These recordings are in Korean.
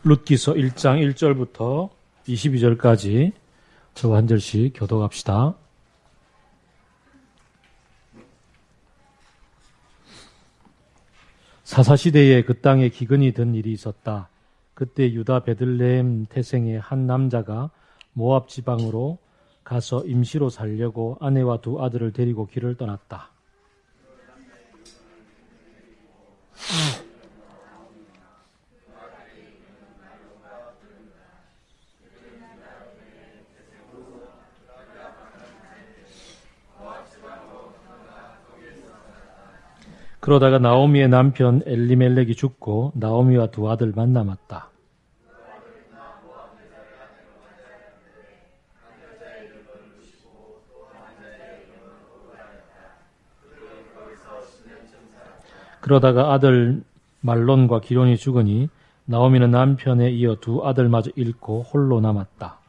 룻기서 1장 1절부터 22절까지 저와 한 절씩 교독합시다. 사사시대에 그 땅에 기근이 든 일이 있었다. 그때 유다 베들레헴 태생의 한 남자가 모압 지방으로 가서 임시로 살려고 아내와 두 아들을 데리고 길을 떠났다. 그러다가 나오미의 남편 엘리멜렉이 죽고 나오미와 두 아들만 남았다. 그러다가 아들 말론과 기론이 죽으니 나오미는 남편에 이어 두 아들마저 잃고 홀로 남았다.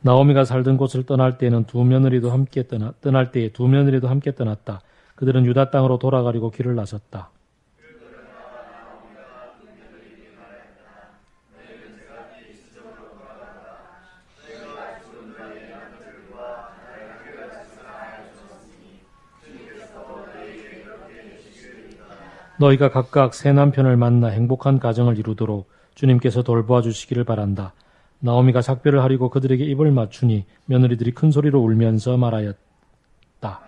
나오미가 살던 곳을 떠날 때에는 두 며느리도 함께 떠났다. 그들은 유다 땅으로 돌아가려고 길을 나섰다. 너희가 각각 새 남편을 만나 행복한 가정을 이루도록 주님께서 돌보아 주시기를 바란다. 나오미가 작별을 하리고 그들에게 입을 맞추니 며느리들이 큰 소리로 울면서 말하였다.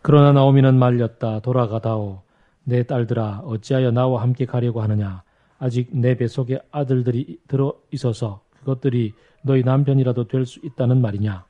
그러나 나오미는 말렸다. 돌아가다오. 내 딸들아, 어찌하여 나와 함께 가려고 하느냐. 아직 내 뱃속에 아들들이 들어 있어서 그것들이 너희 남편이라도 될 수 있다는 말이냐.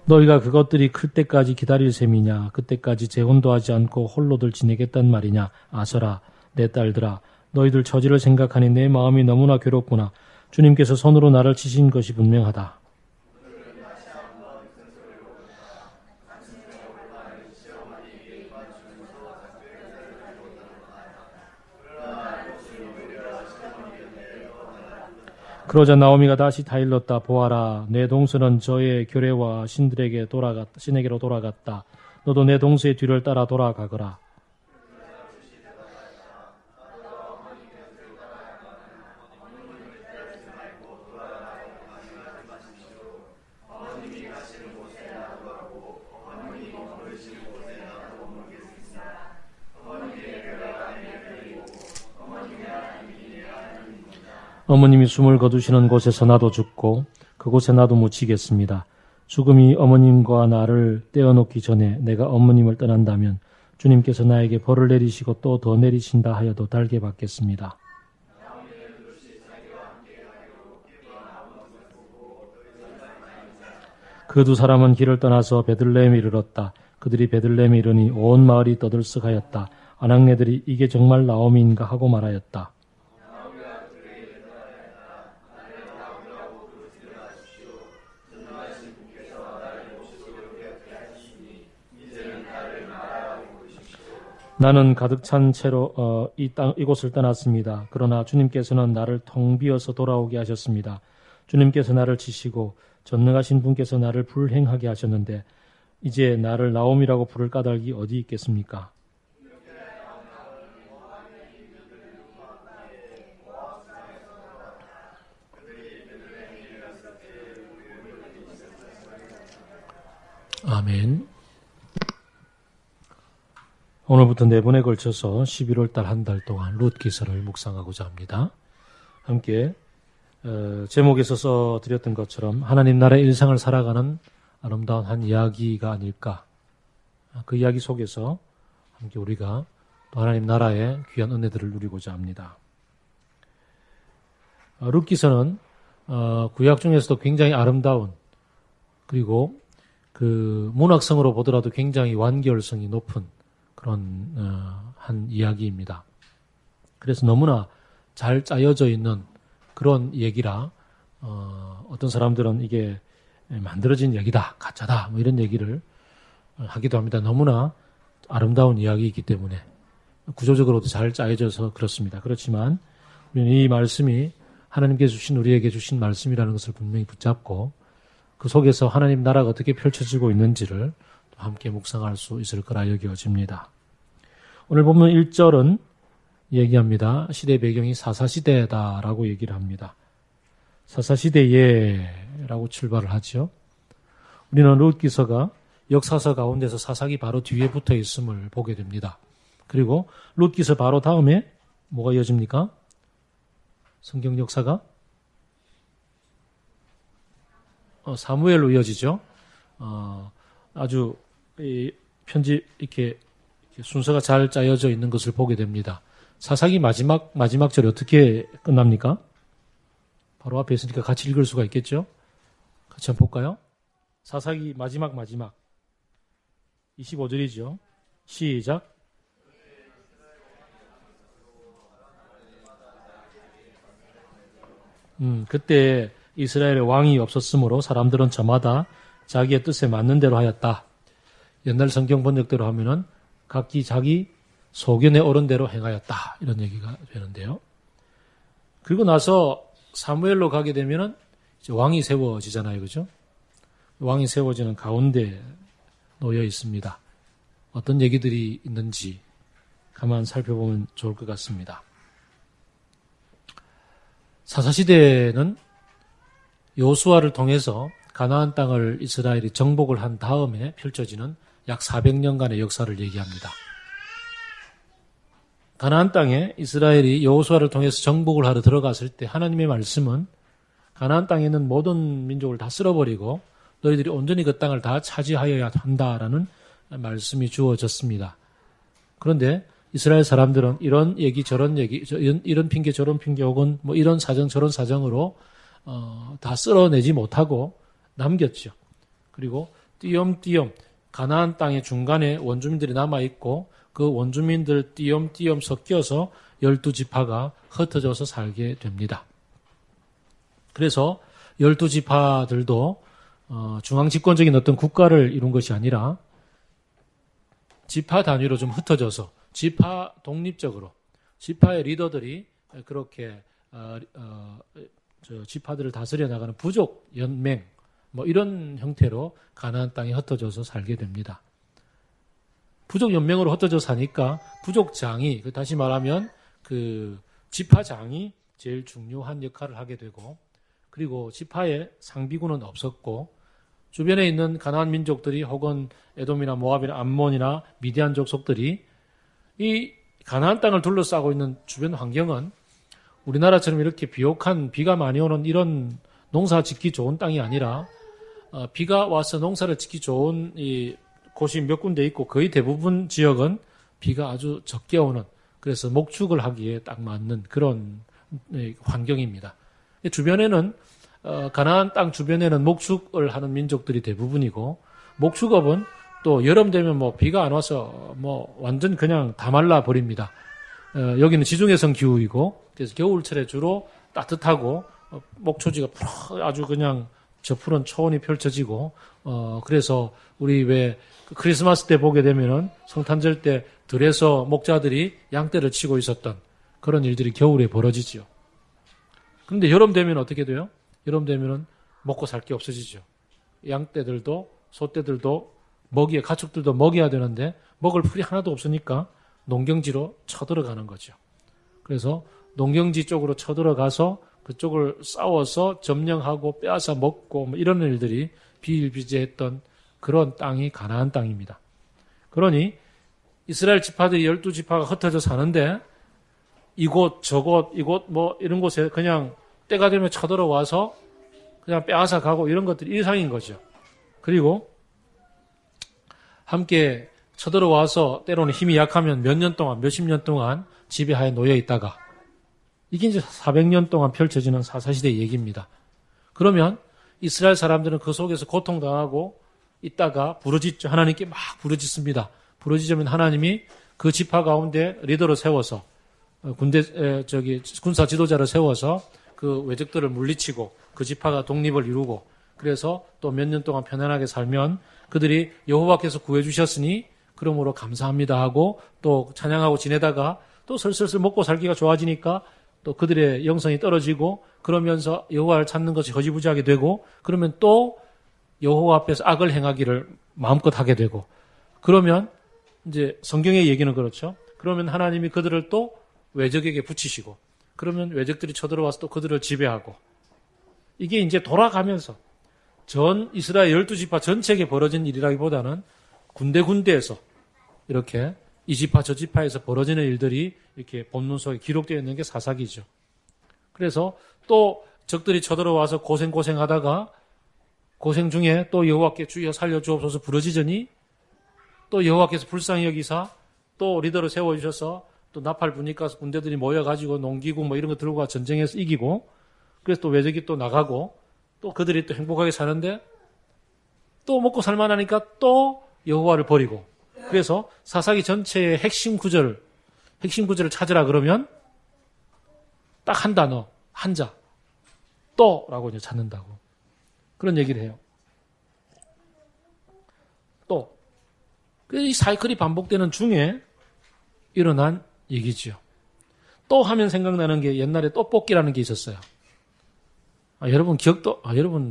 너희가 그것들이 클 때까지 기다릴 셈이냐. 그때까지 재혼도 하지 않고 홀로들 지내겠단 말이냐. 아서라, 내 딸들아, 너희들 처지를 생각하니 내 마음이 너무나 괴롭구나. 주님께서 손으로 나를 치신 것이 분명하다. 그러자 나오미가 다시 타일렀다. 보아라, 내 동서는 저의 교례와 신에게로 돌아갔다. 너도 내 동서의 뒤를 따라 돌아가거라. 어머님이 숨을 거두시는 곳에서 나도 죽고 그곳에 나도 묻히겠습니다. 죽음이 어머님과 나를 떼어놓기 전에 내가 어머님을 떠난다면 주님께서 나에게 벌을 내리시고 또 더 내리신다 하여도 달게 받겠습니다. 그 두 사람은 길을 떠나서 베들레헴에 이르렀다. 그들이 베들레헴에 이르니 온 마을이 떠들썩하였다. 아낙네들이 이게 정말 나오미인가 하고 말하였다. 나는 가득 찬 채로 이곳을 떠났습니다. 그러나 주님께서는 나를 텅 비어서 돌아오게 하셨습니다. 주님께서 나를 치시고 전능하신 분께서 나를 불행하게 하셨는데 이제 나를 나오미라고 부를 까닭이 어디 있겠습니까? 아멘. 오늘부터 4번에 걸쳐서 11월 달 한 달 동안 룻기서를 묵상하고자 합니다. 함께 제목에서 써드렸던 것처럼 하나님 나라의 일상을 살아가는 아름다운 한 이야기가 아닐까. 그 이야기 속에서 함께 우리가 또 하나님 나라의 귀한 은혜들을 누리고자 합니다. 룻기서는 구약 중에서도 굉장히 아름다운 그리고 그 문학성으로 보더라도 굉장히 완결성이 높은 그런 한 이야기입니다. 그래서 너무나 잘 짜여져 있는 그런 얘기라 어떤 사람들은 이게 만들어진 얘기다, 가짜다 뭐 이런 얘기를 하기도 합니다. 너무나 아름다운 이야기이기 때문에 구조적으로도 잘 짜여져서 그렇습니다. 그렇지만 우리는 이 말씀이 하나님께서 주신 우리에게 주신 말씀이라는 것을 분명히 붙잡고 그 속에서 하나님 나라가 어떻게 펼쳐지고 있는지를 함께 묵상할 수 있을 거라 여겨집니다. 오늘 보면 1절은 얘기합니다. 시대 배경이 사사시대다라고 얘기를 합니다. 사사시대에라고 출발을 하죠. 우리는 룻기서가 역사서 가운데서 사사기 바로 뒤에 붙어 있음을 보게 됩니다. 그리고 룻기서 바로 다음에 뭐가 이어집니까? 성경 역사가 사무엘로 이어지죠. 아주 이 편집 이렇게 순서가 잘 짜여져 있는 것을 보게 됩니다. 사사기 마지막 절이 어떻게 끝납니까? 바로 앞에 있으니까 같이 읽을 수가 있겠죠? 같이 한번 볼까요? 사사기 마지막 25절이죠. 시작. 그때 이스라엘에 왕이 없었으므로 사람들은 저마다 자기의 뜻에 맞는 대로 하였다. 옛날 성경 번역대로 하면은 각기 자기 소견에 옳은 대로 행하였다. 이런 얘기가 되는데요. 그리고 나서 사무엘로 가게 되면은 이제 왕이 세워지잖아요. 그죠? 왕이 세워지는 가운데 놓여 있습니다. 어떤 얘기들이 있는지 가만 살펴보면 좋을 것 같습니다. 사사시대는 여호수아를 통해서 가나안 땅을 이스라엘이 정복을 한 다음에 펼쳐지는 약 400년간의 역사를 얘기합니다. 가나안 땅에 이스라엘이 여호수아를 통해서 정복을 하러 들어갔을 때 하나님의 말씀은 가나안 땅에 있는 모든 민족을 다 쓸어버리고 너희들이 온전히 그 땅을 다 차지하여야 한다라는 말씀이 주어졌습니다. 그런데 이스라엘 사람들은 이런 얘기 저런 얘기 이런 핑계 저런 핑계 혹은 뭐 이런 사정 저런 사정으로 다 쓸어내지 못하고 남겼죠. 그리고 띄엄띄엄 가나안 땅의 중간에 원주민들이 남아있고 그 원주민들 띄엄띄엄 섞여서 12지파가 흩어져서 살게 됩니다. 그래서 12지파들도 중앙집권적인 어떤 국가를 이룬 것이 아니라 지파 단위로 좀 흩어져서 지파 독립적으로 지파의 리더들이 그렇게 지파들을 다스려 나가는 부족 연맹 뭐 이런 형태로 가나안 땅에 흩어져서 살게 됩니다. 부족 연맹으로 흩어져 사니까 부족장이 다시 말하면 그 지파장이 제일 중요한 역할을 하게 되고 그리고 지파에 상비군은 없었고 주변에 있는 가나안 민족들이 혹은 에돔이나 모압이나 암몬이나 미디안 족속들이 이 가나안 땅을 둘러싸고 있는 주변 환경은 우리나라처럼 이렇게 비옥한 비가 많이 오는 이런 농사 짓기 좋은 땅이 아니라 비가 와서 농사를 짓기 좋은 이 곳이 몇 군데 있고 거의 대부분 지역은 비가 아주 적게 오는 그래서 목축을 하기에 딱 맞는 그런 환경입니다. 주변에는 가나안 땅 주변에는 목축을 하는 민족들이 대부분이고 목축업은 또 여름 되면 뭐 비가 안 와서 뭐 완전 그냥 다 말라 버립니다. 여기는 지중해성 기후이고 그래서 겨울철에 주로 따뜻하고 목초지가 아주 그냥 저 푸른 초원이 펼쳐지고 그래서 우리 왜 크리스마스 때 보게 되면은 성탄절 때 들에서 목자들이 양떼를 치고 있었던 그런 일들이 겨울에 벌어지지요. 그런데 여름 되면 어떻게 돼요? 여름 되면은 먹고 살 게 없어지죠. 양떼들도 소떼들도 먹이에 가축들도 먹여야 되는데 먹을 풀이 하나도 없으니까 농경지로 쳐들어가는 거죠. 그래서 농경지 쪽으로 쳐들어가서 그쪽을 싸워서 점령하고 빼앗아 먹고 뭐 이런 일들이 비일비재했던 그런 땅이 가나안 땅입니다. 그러니 이스라엘 지파들이 12지파가 흩어져 사는데 이곳 저곳 이곳 뭐 이런 곳에 그냥 때가 되면 쳐들어와서 그냥 빼앗아 가고 이런 것들이 일상인 거죠. 그리고 함께 쳐들어와서 때로는 힘이 약하면 몇 년 동안 몇십 년 동안 지배하에 놓여 있다가 이게 이제 400년 동안 펼쳐지는 사사시대의 얘기입니다. 그러면 이스라엘 사람들은 그 속에서 고통당하고 있다가 부르짖죠. 하나님께 막 부르짖습니다. 부르짖으면 하나님이 그 지파 가운데 리더로 세워서 군사 지도자를 세워서 그 외적들을 물리치고 그 지파가 독립을 이루고 그래서 또 몇 년 동안 편안하게 살면 그들이 여호와께서 구해주셨으니 그러므로 감사합니다 하고 또 찬양하고 지내다가 또 슬슬 먹고 살기가 좋아지니까 또 그들의 영성이 떨어지고 그러면서 여호와를 찾는 것이 허지부지하게 되고 그러면 또 여호와 앞에서 악을 행하기를 마음껏 하게 되고 그러면 이제 성경의 얘기는 그렇죠. 그러면 하나님이 그들을 또 외적에게 붙이시고 그러면 외적들이 쳐들어와서 또 그들을 지배하고 이게 이제 돌아가면서 전 이스라엘 12지파 전체에 벌어진 일이라기보다는 군데군데에서 이렇게 이 지파 저 지파에서 벌어지는 일들이 이렇게 본문 속에 기록되어 있는 게 사사기죠. 그래서 또 적들이 쳐들어와서 고생하다가 고생 중에 또 여호와께 주여 살려주옵소서 부르짖으니 또 여호와께서 불쌍히 여기사 또 리더를 세워주셔서 또 나팔 부니까 군대들이 모여가지고 농기구 뭐 이런 거 들고 가 전쟁에서 이기고 그래서 또 외적이 또 나가고 또 그들이 또 행복하게 사는데 또 먹고 살만하니까 또 여호와를 버리고 그래서 사사기 전체의 핵심 구절을 찾으라 그러면 딱 한 단어, 한자, 또라고 이제 찾는다고. 그런 얘기를 해요. 또. 이 사이클이 반복되는 중에 일어난 얘기지요. 또 하면 생각나는 게 옛날에 떡볶이라는 게 있었어요. 여러분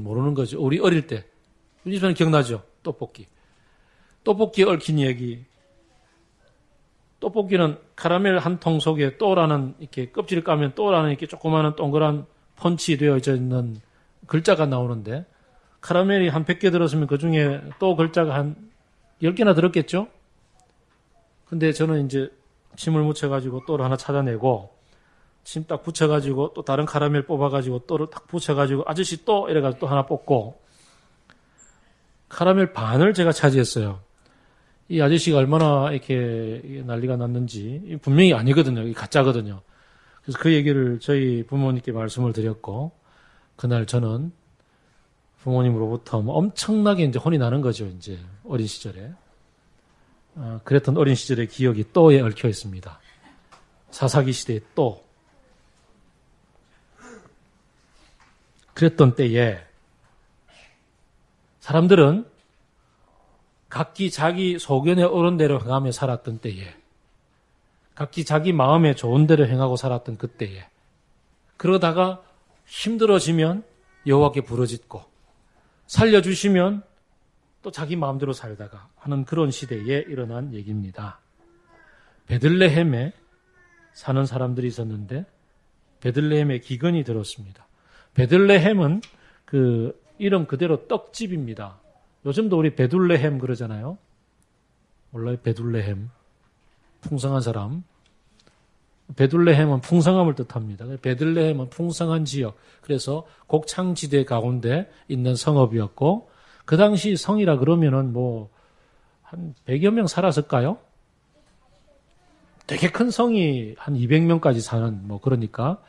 모르는 거죠. 우리 어릴 때. 우리 집에는 기억나죠? 떡볶이. 떡볶이에 얽힌 얘기. 떡볶이는 카라멜 한 통 속에 또라는 이렇게 껍질을 까면 또라는 이렇게 조그마한 동그란 펀치 되어져 있는 글자가 나오는데 카라멜이 한 100개 들었으면 그 중에 또 글자가 한 10개나 들었겠죠? 근데 저는 이제 침을 묻혀가지고 또를 하나 찾아내고 침 딱 붙여가지고 또 다른 카라멜 뽑아가지고 또를 딱 붙여가지고 아저씨 또 이래가지고 또 하나 뽑고 카라멜 반을 제가 차지했어요. 이 아저씨가 얼마나 이렇게 난리가 났는지 분명히 아니거든요. 이 가짜거든요. 그래서 그 얘기를 저희 부모님께 말씀을 드렸고 그날 저는 부모님으로부터 뭐 엄청나게 이제 혼이 나는 거죠. 이제 어린 시절에. 그랬던 어린 시절의 기억이 또에 얽혀 있습니다. 사사기 시대의 또. 그랬던 때에 사람들은 각기 자기 소견에 옳은 대로 행하며 살았던 때에 각기 자기 마음에 좋은 대로 행하고 살았던 그때에 그러다가 힘들어지면 여호와께 부르짖고 살려주시면 또 자기 마음대로 살다가 하는 그런 시대에 일어난 얘기입니다. 베들레헴에 사는 사람들이 있었는데 베들레헴에 기근이 들었습니다. 베들레헴은 그 이름 그대로 떡집입니다. 요즘도 우리 베둘레헴 그러잖아요. 몰라요? 베둘레헴. 풍성한 사람. 베둘레헴은 풍성함을 뜻합니다. 베들레헴은 풍성한 지역. 그래서 곡창지대 가운데 있는 성읍이었고 그 당시 성이라 그러면은 뭐 한 100여 명 살았을까요? 되게 큰 성이 한 200명까지 사는 뭐 그러니까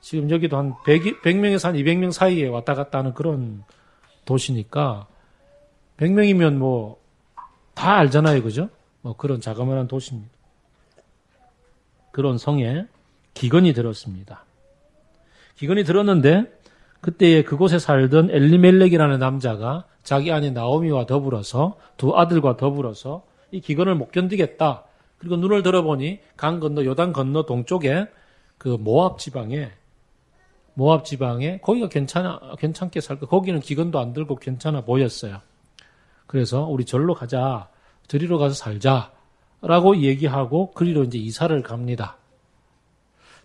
지금 여기도 한 100명에서 한 200명 사이에 왔다 갔다 하는 그런 도시니까 100명이면 뭐 다 알잖아요. 그죠? 뭐 그런 자그마한 도시입니다. 그런 성에 기근이 들었습니다. 기근이 들었는데 그때에 그곳에 살던 엘리멜렉이라는 남자가 자기 아내 나오미와 더불어서 두 아들과 더불어서 이 기근을 못 견디겠다. 그리고 눈을 들어보니 강 건너 요단 건너 동쪽에 그 모압 지방에 거기가 괜찮게 살고 거기는 기근도 안 들고 괜찮아 보였어요. 그래서 우리 절로 가자. 저리로 가서 살자라고 얘기하고 그리로 이제 이사를 갑니다.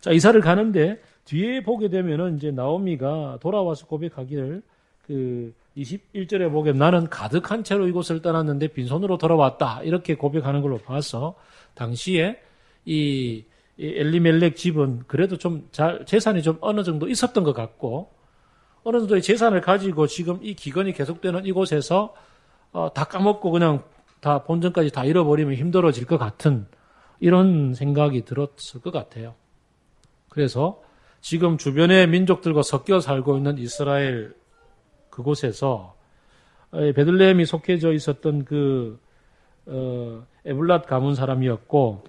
자, 이사를 가는데 뒤에 보게 되면은 이제 나오미가 돌아와서 고백하기를 그 21절에 보게 나는 가득한 채로 이곳을 떠났는데 빈손으로 돌아왔다. 이렇게 고백하는 걸로 봐서 당시에 이 엘리멜렉 집은 그래도 좀 재산이 좀 어느 정도 있었던 것 같고 어느 정도의 재산을 가지고 지금 이 기근이 계속되는 이곳에서 다 까먹고 그냥 다 본전까지 다 잃어버리면 힘들어질 것 같은 이런 생각이 들었을 것 같아요. 그래서 지금 주변의 민족들과 섞여 살고 있는 이스라엘 그곳에서 베들레헴이 속해져 있었던 그 에블랏 가문 사람이었고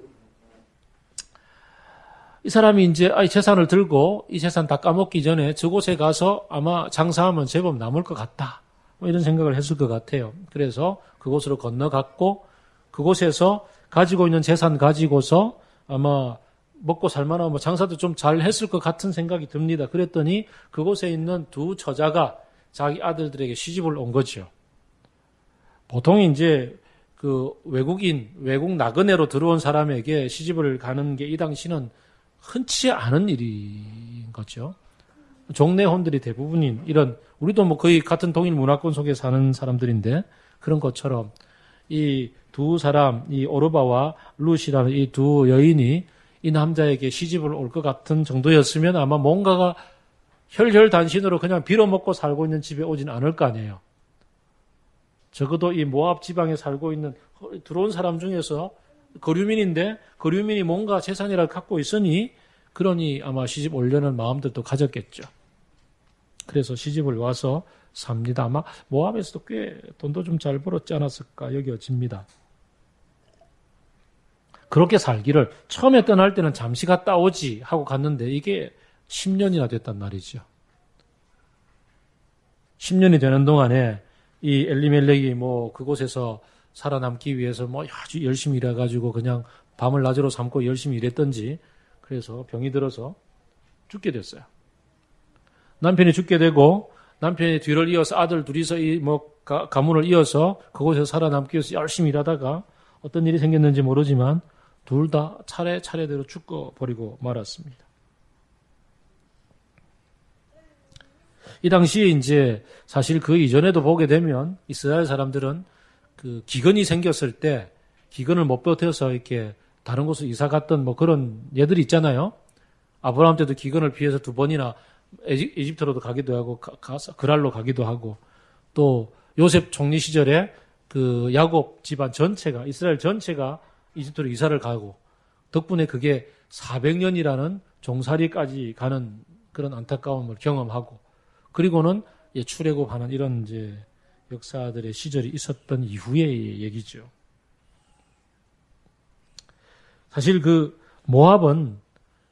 이 사람이 이제 재산을 들고 이 재산 다 까먹기 전에 저곳에 가서 아마 장사하면 제법 남을 것 같다. 뭐 이런 생각을 했을 것 같아요. 그래서 그곳으로 건너갔고 그곳에서 가지고 있는 재산 가지고서 아마 먹고 살만하고 뭐 장사도 좀 잘 했을 것 같은 생각이 듭니다. 그랬더니 그곳에 있는 두 처자가 자기 아들들에게 시집을 온 거죠. 보통 이제 그 외국 나그네로 들어온 사람에게 시집을 가는 게 이 당시는 흔치 않은 일인 거죠. 종래혼들이 대부분인 이런, 우리도 뭐 거의 같은 동일 문화권 속에 사는 사람들인데 그런 것처럼 이 두 사람, 이 오르바와 룻이라는 이 두 여인이 이 남자에게 시집을 올 것 같은 정도였으면 아마 뭔가가 혈혈단신으로 그냥 빌어먹고 살고 있는 집에 오진 않을 거 아니에요. 적어도 이 모압 지방에 살고 있는 들어온 사람 중에서 거류민인데 거류민이 뭔가 재산이라도 갖고 있으니 그러니 아마 시집 오려는 마음들도 가졌겠죠. 그래서 시집을 와서 삽니다. 아마 모압에서도 꽤 돈도 좀 잘 벌었지 않았을까 여겨집니다. 그렇게 살기를 처음에 떠날 때는 잠시 갔다 오지 하고 갔는데 이게 10년이나 됐단 말이죠. 10년이 되는 동안에 이 엘리멜렉이 뭐 그곳에서 살아남기 위해서 뭐 아주 열심히 일해가지고 그냥 밤을 낮으로 삼고 열심히 일했던지 그래서 병이 들어서 죽게 됐어요. 남편이 죽게 되고 남편의 뒤를 이어서 아들 둘이서 이 뭐 가문을 이어서 그곳에서 살아남기 위해서 열심히 일하다가 어떤 일이 생겼는지 모르지만 둘 다 차례대로 죽어버리고 말았습니다. 이 당시에 이제 사실 그 이전에도 보게 되면 이스라엘 사람들은 그 기근이 생겼을 때 기근을 못 버텨서 이렇게 다른 곳으로 이사 갔던 뭐 그런 예들이 있잖아요. 아브라함 때도 기근을 피해서 2번이나 이집트로도 가기도 하고 그랄로 가기도 하고 또 요셉 총리 시절에 그 야곱 집안 전체가 이스라엘 전체가 이집트로 이사를 가고 덕분에 그게 400년이라는 종살이까지 가는 그런 안타까움을 경험하고 그리고는 출애굽하는 이런 이제 역사들의 시절이 있었던 이후의 얘기죠. 사실 그 모압은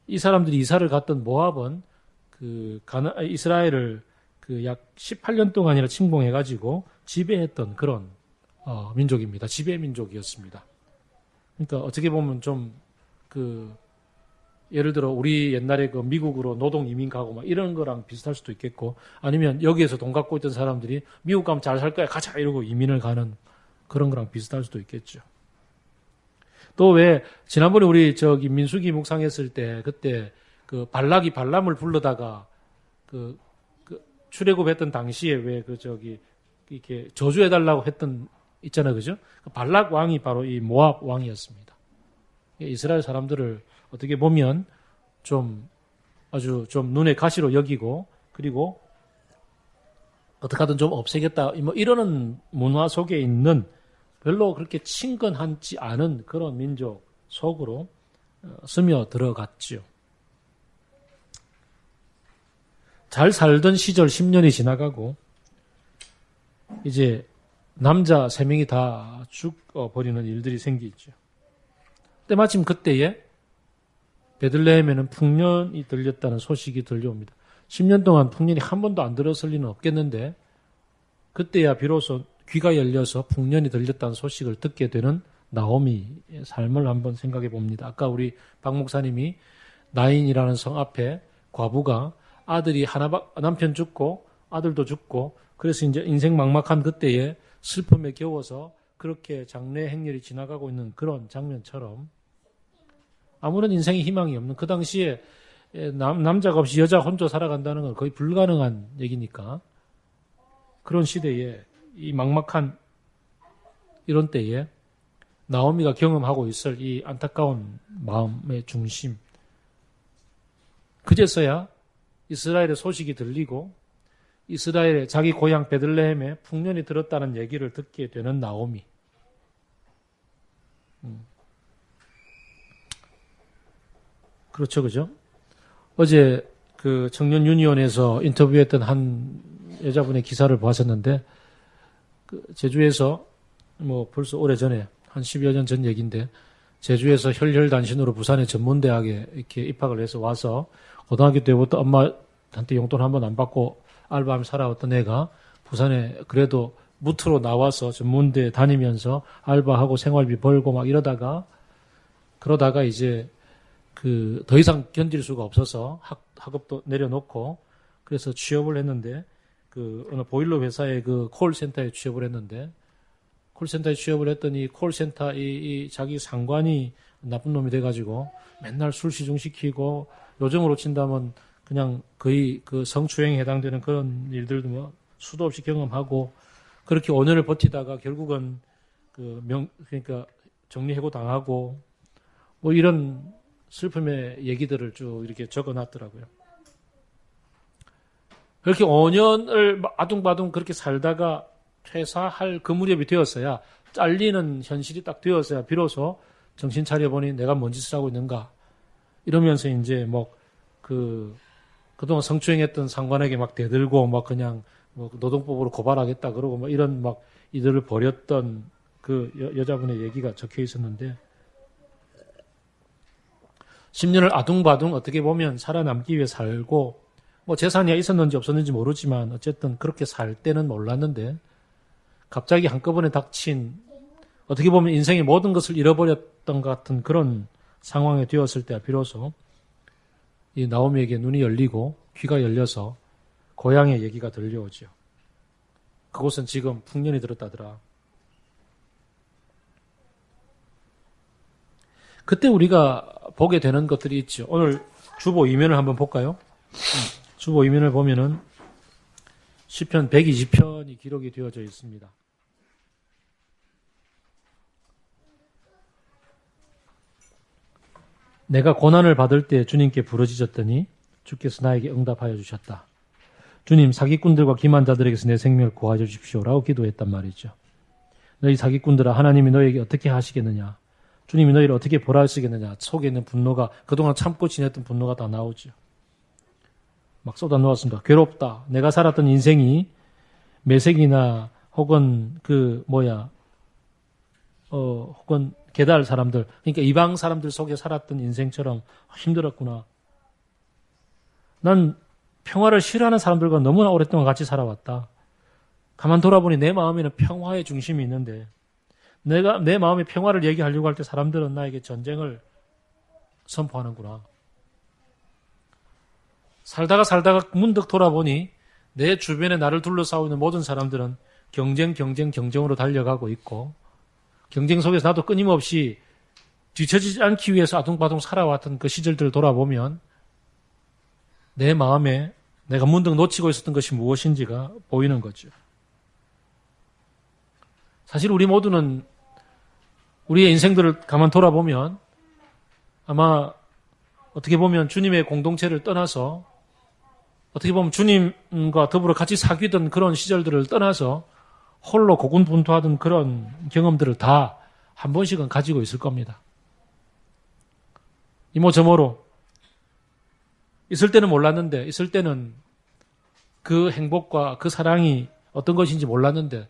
이 사람들이 이사를 갔던 모압은 그 이스라엘을 그 약 18년 동안이나 침공해가지고 지배했던 그런 민족입니다. 지배 민족이었습니다. 그러니까 어떻게 보면 좀 그 예를 들어 우리 옛날에 그 미국으로 노동 이민 가고 막 이런 거랑 비슷할 수도 있겠고 아니면 여기에서 돈 갖고 있던 사람들이 미국 가면 잘 살 거야 가자 이러고 이민을 가는 그런 거랑 비슷할 수도 있겠죠. 또 왜 지난번에 우리 저기 민수기 묵상했을 때 그때 그 발락이 발람을 불러다가 그 출애굽했던 당시에 왜 그 저기 이렇게 저주해달라고 했던 있잖아요, 그죠? 발락 왕이 바로 이 모압 왕이었습니다. 이스라엘 사람들을 어떻게 보면 좀 아주 좀 눈에 가시로 여기고 그리고 어떻게 하든 좀 없애겠다 뭐 이러는 문화 속에 있는 별로 그렇게 친근하지 않은 그런 민족 속으로 스며들어갔죠. 잘 살던 시절 10년이 지나가고 이제 남자 3명이 다 죽어버리는 일들이 생기죠. 때마침 그때에 베들레헴에는 풍년이 들렸다는 소식이 들려옵니다. 10년 동안 풍년이 한 번도 안 들었을 리는 없겠는데 그때야 비로소 귀가 열려서 풍년이 들렸다는 소식을 듣게 되는 나오미의 삶을 한번 생각해 봅니다. 아까 우리 박 목사님이 나인이라는 성 앞에 과부가 아들이 남편 죽고 아들도 죽고 그래서 이제 인생 막막한 그때에 슬픔에 겨워서 그렇게 장례 행렬이 지나가고 있는 그런 장면처럼 아무런 인생에 희망이 없는 그 당시에 남자가 없이 여자 혼자 살아간다는 건 거의 불가능한 얘기니까 그런 시대에 이 막막한 이런 때에 나오미가 경험하고 있을 이 안타까운 마음의 중심 그제서야 이스라엘의 소식이 들리고 이스라엘의 자기 고향 베들레헴에 풍년이 들었다는 얘기를 듣게 되는 나오미. 그렇죠, 그죠? 어제 그 청년 유니온에서 인터뷰했던 한 여자분의 기사를 보았었는데 그 제주에서 뭐 벌써 오래전에 한 10여 년 전 얘기인데 제주에서 혈혈단신으로 부산의 전문대학에 이렇게 입학을 해서 와서 고등학교 때부터 엄마한테 용돈 한 번 안 받고 알바하며 살아왔던 애가 부산에 그래도 무트로 나와서 전문대 다니면서 알바하고 생활비 벌고 막 그러다가 이제 더 이상 견딜 수가 없어서 학업도 내려놓고 그래서 취업을 했는데 어느 보일러 회사의 콜센터에 취업을 했는데 콜센터에 취업을 했더니 콜센터 이 자기 상관이 나쁜 놈이 돼가지고 맨날 술 시중시키고 요즘으로 친다면 그냥 거의 성추행에 해당되는 그런 일들도 뭐 수도 없이 경험하고 그렇게 5년을 버티다가 결국은 그러니까 정리해고 당하고 뭐 이런 슬픔의 얘기들을 쭉 이렇게 적어놨더라고요. 그렇게 5년을 아둥바둥 그렇게 살다가 퇴사할 그 무렵이 되었어야 잘리는 현실이 딱 되었어야 비로소 정신 차려보니 내가 뭔 짓을 하고 있는가 이러면서 이제 그동안 성추행했던 상관에게 막 대들고 막 그냥 노동법으로 고발하겠다 그러고 막 이런 이들을 벌였던 여자분의 얘기가 적혀 있었는데 10년을 아둥바둥 어떻게 보면 살아남기 위해 살고 뭐 재산이 있었는지 없었는지 모르지만 어쨌든 그렇게 살 때는 몰랐는데 갑자기 한꺼번에 닥친 어떻게 보면 인생의 모든 것을 잃어버렸던 것 같은 그런 상황에 되었을 때 비로소 이 나오미에게 눈이 열리고 귀가 열려서 고향의 얘기가 들려오죠. 그곳은 지금 풍년이 들었다더라. 그때 우리가 보게 되는 것들이 있죠. 오늘 주보 2면을 한번 볼까요? 주보 2면을 보면은 시편 120편이 기록이 되어져 있습니다. 내가 고난을 받을 때 주님께 부르짖었더니 주께서 나에게 응답하여 주셨다. 주님, 사기꾼들과 기만자들에게서 내 생명을 구하여 주십시오라고 기도했단 말이죠. 너희 사기꾼들아, 하나님이 너에게 어떻게 하시겠느냐? 주님이 너희를 어떻게 벌하시겠느냐? 속에 있는 분노가, 그동안 참고 지냈던 분노가 다 나오죠. 막 쏟아놓았습니다. 괴롭다. 내가 살았던 인생이 매색이나 혹은 혹은 게달 사람들, 그러니까 이방 사람들 속에 살았던 인생처럼 힘들었구나. 난 평화를 싫어하는 사람들과 너무나 오랫동안 같이 살아왔다. 가만 돌아보니 내 마음에는 평화의 중심이 있는데 내가 내 마음의 평화를 얘기하려고 할 때 사람들은 나에게 전쟁을 선포하는구나. 살다가 문득 돌아보니 내 주변에 나를 둘러싸고 있는 모든 사람들은 경쟁으로 달려가고 있고 경쟁 속에서 나도 끊임없이 뒤처지지 않기 위해서 아둥바둥 살아왔던 그 시절들을 돌아보면 내 마음에 내가 문득 놓치고 있었던 것이 무엇인지가 보이는 거죠. 사실 우리 모두는 우리의 인생들을 가만 돌아보면 아마 어떻게 보면 주님의 공동체를 떠나서 어떻게 보면 주님과 더불어 같이 사귀던 그런 시절들을 떠나서 홀로 고군분투하던 그런 경험들을 다 한 번씩은 가지고 있을 겁니다. 이모저모로 있을 때는 몰랐는데 있을 때는 그 행복과 그 사랑이 어떤 것인지 몰랐는데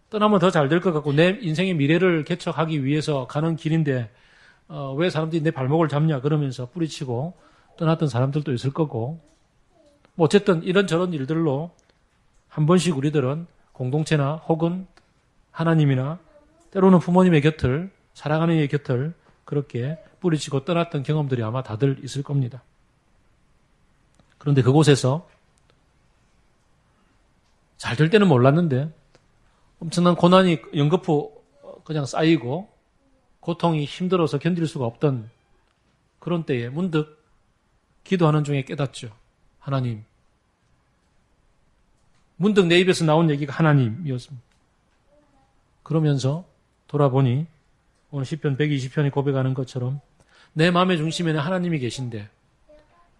떠나면 더 잘 될 것 같고 내 인생의 미래를 개척하기 위해서 가는 길인데 왜 사람들이 내 발목을 잡냐 그러면서 뿌리치고 떠났던 사람들도 있을 거고 뭐 어쨌든 이런저런 일들로 한 번씩 우리들은 공동체나 혹은 하나님이나 때로는 부모님의 곁을 사랑하는 이의 곁을 그렇게 뿌리치고 떠났던 경험들이 아마 다들 있을 겁니다. 그런데 그곳에서 잘 될 때는 몰랐는데 엄청난 고난이 연거푸 그냥 쌓이고 고통이 힘들어서 견딜 수가 없던 그런 때에 문득 기도하는 중에 깨닫죠. 하나님. 문득 내 입에서 나온 얘기가 하나님이었습니다. 그러면서 돌아보니 오늘 시편 120편이 고백하는 것처럼 내 마음의 중심에는 하나님이 계신데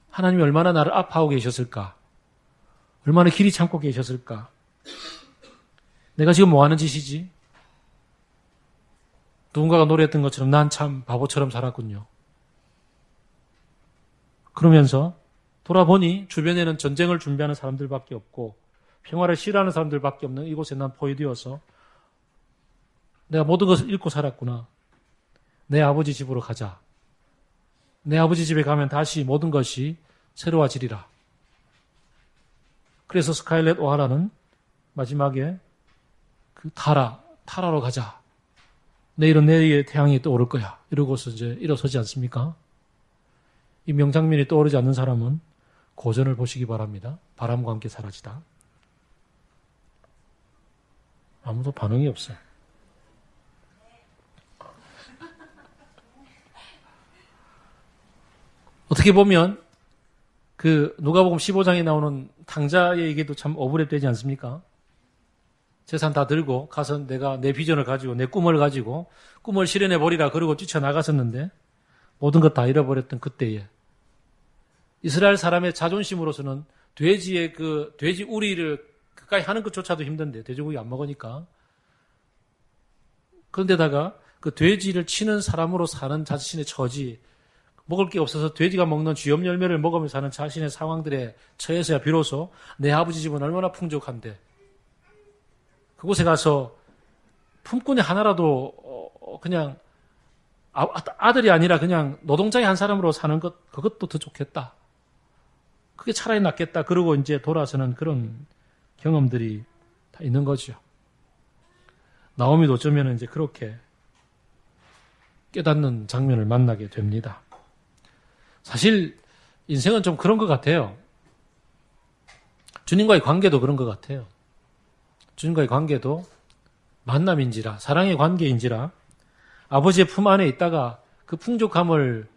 하나님이 얼마나 나를 아파하고 계셨을까? 얼마나 길이 참고 계셨을까? 내가 지금 뭐 하는 짓이지? 누군가가 노래했던 것처럼 난 참 바보처럼 살았군요. 그러면서 돌아보니 주변에는 전쟁을 준비하는 사람들밖에 없고 평화를 싫어하는 사람들밖에 없는 이곳에 난 포위되어서 내가 모든 것을 잃고 살았구나. 내 아버지 집으로 가자. 내 아버지 집에 가면 다시 모든 것이 새로워지리라. 그래서 스칼렛 오하라는 마지막에 그 타라로 가자. 내일은 내의 태양이 떠오를 거야. 이러고서 이제 일어서지 않습니까? 이 명장면이 떠오르지 않는 사람은 고전을 보시기 바랍니다. 바람과 함께 사라지다. 아무도 반응이 없어요. 어떻게 보면 그 누가복음 15장에 나오는 탕자의 얘기도 참 오버랩되지 않습니까? 재산 다 들고 가서 내가 내 비전을 가지고 내 꿈을 가지고 꿈을 실현해 버리라 그러고 뛰쳐나갔었는데 모든 것 다 잃어버렸던 그때에 이스라엘 사람의 자존심으로서는 돼지의 그 돼지 우리를 가까이 하는 것조차도 힘든데 돼지고기 안 먹으니까 그런데다가 그 돼지를 치는 사람으로 사는 자신의 처지 먹을 게 없어서 돼지가 먹는 쥐염 열매를 먹으면서 사는 자신의 상황들에 처해서야 비로소 내 아버지 집은 얼마나 풍족한데 그곳에 가서 품꾼의 하나라도 그냥 아들이 아니라 그냥 노동자의 한 사람으로 사는 것 그것도 더 좋겠다. 그게 차라리 낫겠다. 그러고 이제 돌아서는 그런 경험들이 다 있는 거죠. 나오미도 어쩌면 이제 그렇게 깨닫는 장면을 만나게 됩니다. 사실 인생은 좀 그런 것 같아요. 주님과의 관계도 그런 것 같아요. 주님과의 관계도 만남인지라 사랑의 관계인지라 아버지의 품 안에 있다가 그 풍족함을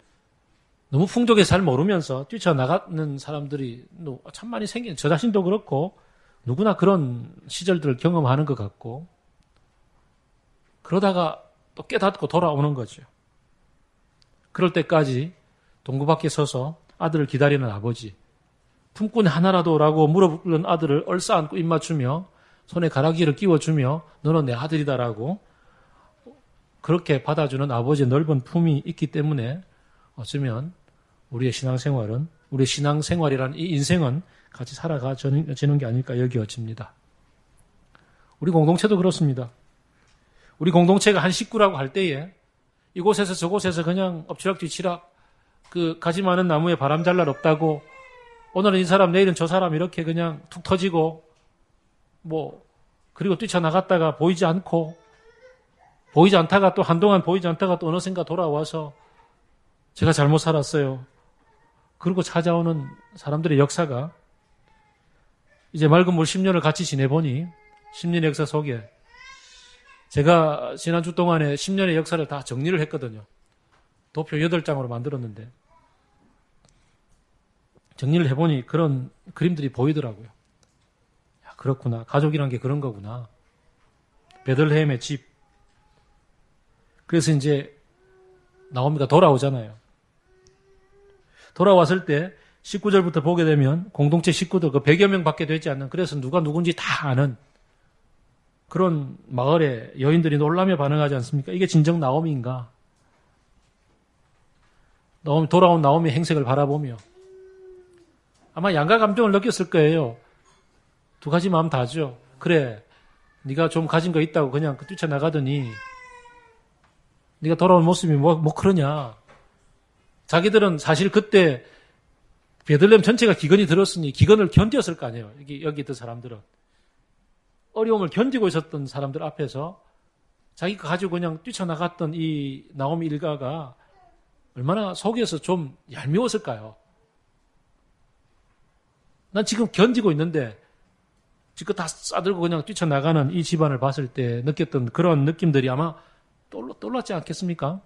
너무 풍족해서 잘 모르면서 뛰쳐나가는 사람들이 참 많이 생긴 저 자신도 그렇고 누구나 그런 시절들을 경험하는 것 같고 그러다가 또 깨닫고 돌아오는 거죠. 그럴 때까지 동구 밖에 서서 아들을 기다리는 아버지 품꾼 하나라도라고 물어보는 아들을 얼싸안고 입 맞추며 손에 가라기를 끼워주며 너는 내 아들이다라고 그렇게 받아주는 아버지의 넓은 품이 있기 때문에 어쩌면 우리의 신앙생활은 우리의 신앙생활이라는 이 인생은 같이 살아가지는 게 아닐까 여겨집니다. 우리 공동체도 그렇습니다. 우리 공동체가 한 식구라고 할 때에 이곳에서 저곳에서 그냥 엎치락뒤치락 그 가지 많은 나무에 바람 잘 날 없다고 오늘은 이 사람 내일은 저 사람 이렇게 그냥 툭 터지고 그리고 뛰쳐나갔다가 보이지 않다가 또 한동안 보이지 않다가 또 어느샌가 돌아와서 제가 잘못 살았어요. 그리고 찾아오는 사람들의 역사가 이제 맑은 물 10년을 같이 지내보니 10년의 역사 속에 제가 지난주 동안에 10년의 역사를 다 정리를 했거든요. 도표 8장으로 만들었는데 정리를 해보니 그런 그림들이 보이더라고요. 야, 그렇구나. 가족이란 게 그런 거구나. 베들레헴의 집. 그래서 이제 나오미가 돌아오잖아요. 돌아왔을 때 19절부터 보게 되면 공동체 식구들 그 100여 명 밖에 되지 않는 그래서 누가 누군지 다 아는 그런 마을의 여인들이 놀라며 반응하지 않습니까? 이게 진정 나오미인가? 돌아온 나오미 행색을 바라보며 아마 양가 감정을 느꼈을 거예요. 두 가지 마음 다죠. 그래, 네가 좀 가진 거 있다고 그냥 뛰쳐나가더니 네가 돌아온 모습이 뭐 그러냐. 자기들은 사실 그때 베들레헴 전체가 기근이 들었으니 기근을 견뎠을 거 아니에요. 여기 있던 사람들은. 어려움을 견디고 있었던 사람들 앞에서 자기가 가지고 그냥 뛰쳐나갔던 이 나오미 일가가 얼마나 속에서 좀 얄미웠을까요? 난 지금 견디고 있는데 지금 다 싸들고 그냥 뛰쳐나가는 이 집안을 봤을 때 느꼈던 그런 느낌들이 아마 떠올랐지 않겠습니까?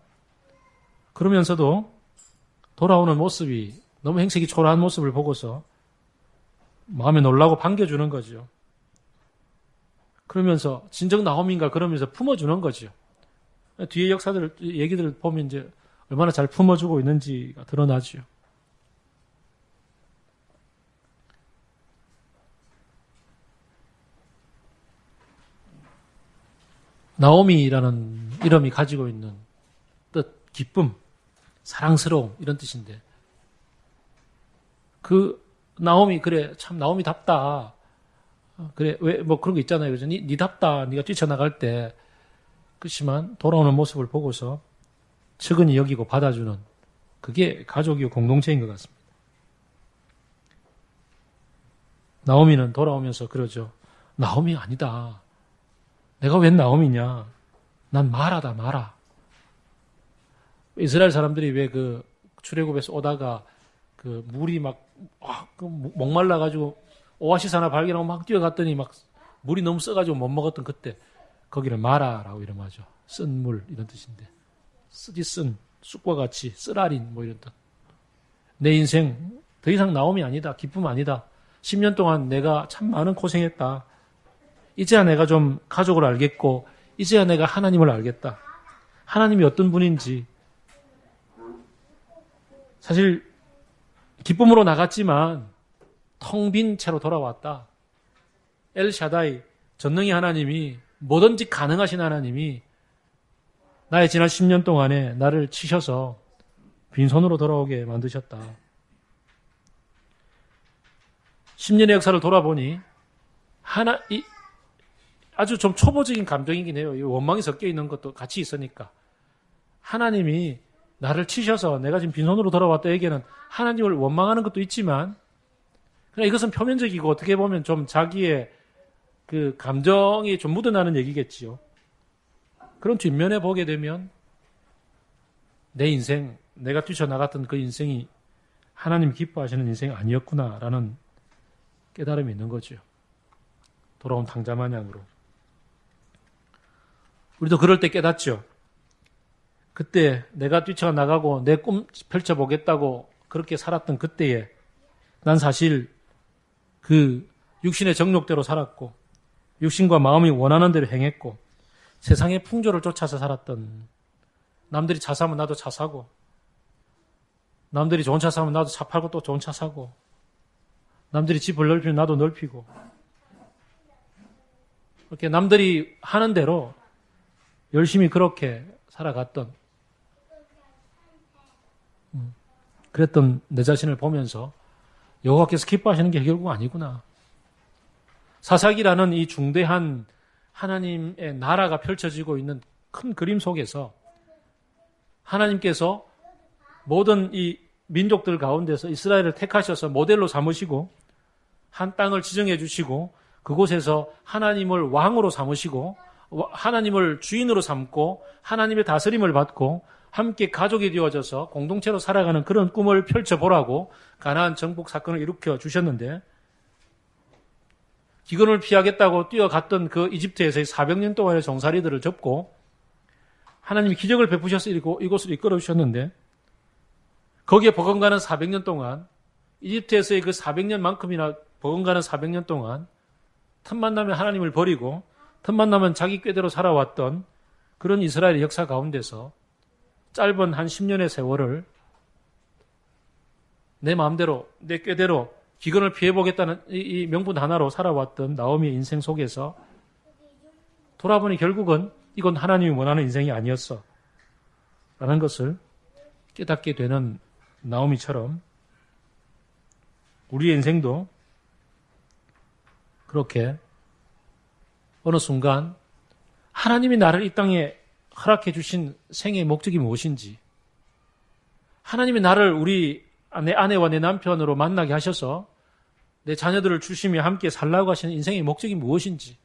그러면서도 돌아오는 모습이 너무 행색이 초라한 모습을 보고서 마음에 놀라고 반겨주는 거죠. 그러면서 진정 나오미인가 그러면서 품어주는 거죠. 뒤에 얘기들을 보면 이제 얼마나 잘 품어주고 있는지가 드러나죠. 나오미라는 이름이 가지고 있는 뜻, 기쁨, 사랑스러움 이런 뜻인데 그 나오미 그래 참 나오미답다. 그래 왜 그런 거 있잖아요. 그죠? 니답다. 네가 뛰쳐나갈 때 그렇지만 돌아오는 모습을 보고서 측은히 여기고 받아주는 그게 가족이고 공동체인 것 같습니다. 나오미는 돌아오면서 그러죠. 나오미 아니다. 내가 웬 나오미냐. 난 마라다, 마라. 이스라엘 사람들이 왜 그 출애굽에서 오다가 그 물이 막 목말라가지고 오아시스 하나 발견하고 막 뛰어갔더니 막 물이 너무 써가지고 못 먹었던 그때 거기를 마라라고 이름하죠. 쓴 물 이런 뜻인데 쓰디 쓴 쑥과 같이 쓰라린 뭐 이런 뜻. 내 인생 더 이상 나옴이 아니다. 기쁨 아니다. 10년 동안 내가 참 많은 고생했다. 이제야 내가 좀 가족을 알겠고 이제야 내가 하나님을 알겠다. 하나님이 어떤 분인지. 사실 기쁨으로 나갔지만 텅 빈 채로 돌아왔다. 엘샤다이 전능의 하나님이 뭐든지 가능하신 하나님이 나의 지난 10년 동안에 나를 치셔서 빈손으로 돌아오게 만드셨다. 10년의 역사를 돌아보니 아주 좀 초보적인 감정이긴 해요. 원망이 섞여 있는 것도 같이 있으니까. 하나님이 나를 치셔서 내가 지금 빈손으로 돌아왔다 얘기는 하나님을 원망하는 것도 있지만 그냥 이것은 표면적이고 어떻게 보면 좀 자기의 그 감정이 좀 묻어나는 얘기겠지요. 그런 뒷면에 보게 되면 내 인생, 내가 뛰쳐나갔던 그 인생이 하나님 기뻐하시는 인생이 아니었구나라는 깨달음이 있는 거죠. 돌아온 탕자 마냥으로. 우리도 그럴 때 깨닫죠. 그때 내가 뛰쳐나가고 내 꿈 펼쳐보겠다고 그렇게 살았던 그때에 난 사실 그 육신의 정욕대로 살았고 육신과 마음이 원하는 대로 행했고 세상의 풍조를 쫓아서 살았던 남들이 차 사면 나도 차 사고 남들이 좋은 차 사면 나도 차 팔고 또 좋은 차 사고 남들이 집을 넓히면 나도 넓히고 이렇게 남들이 하는 대로 열심히 그렇게 살아갔던 그랬던 내 자신을 보면서 여호와께서 기뻐하시는 게 결국 아니구나. 사사기라는 이 중대한 하나님의 나라가 펼쳐지고 있는 큰 그림 속에서 하나님께서 모든 이 민족들 가운데서 이스라엘을 택하셔서 모델로 삼으시고 한 땅을 지정해 주시고 그곳에서 하나님을 왕으로 삼으시고 하나님을 주인으로 삼고 하나님의 다스림을 받고 함께 가족이 되어져서 공동체로 살아가는 그런 꿈을 펼쳐보라고 가나안 정복 사건을 일으켜 주셨는데 기근을 피하겠다고 뛰어갔던 그 이집트에서의 400년 동안의 종살이들을 접고 하나님이 기적을 베푸셔서 이곳을 이끌어 주셨는데 거기에 버금가는 400년 동안 이집트에서의 그 400년만큼이나 버금가는 400년 동안 틈만 나면 하나님을 버리고 틈만 나면 자기 꾀대로 살아왔던 그런 이스라엘의 역사 가운데서 짧은 한 10년의 세월을 내 마음대로 내 꾀대로 기근을 피해보겠다는 이 명분 하나로 살아왔던 나오미의 인생 속에서 돌아보니 결국은 이건 하나님이 원하는 인생이 아니었어 라는 것을 깨닫게 되는 나오미처럼 우리의 인생도 그렇게 어느 순간 하나님이 나를 이 땅에 허락해 주신 생애의 목적이 무엇인지 하나님이 나를 내 아내와 내 남편으로 만나게 하셔서 내 자녀들을 주시며 함께 살라고 하시는 인생의 목적이 무엇인지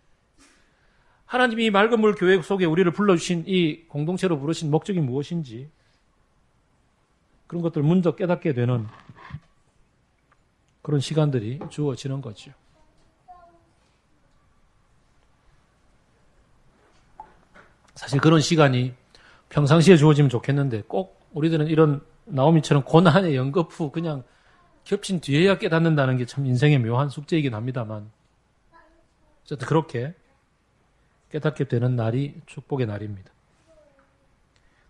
하나님이 맑은 물 교회 속에 우리를 불러주신 이 공동체로 부르신 목적이 무엇인지 그런 것들을 문득 깨닫게 되는 그런 시간들이 주어지는 거죠. 사실 그런 시간이 평상시에 주어지면 좋겠는데 꼭 우리들은 이런 나오미처럼 고난의 연급 후 그냥 겹친 뒤에야 깨닫는다는 게 참 인생의 묘한 숙제이긴 합니다만 어쨌든 그렇게 깨닫게 되는 날이 축복의 날입니다.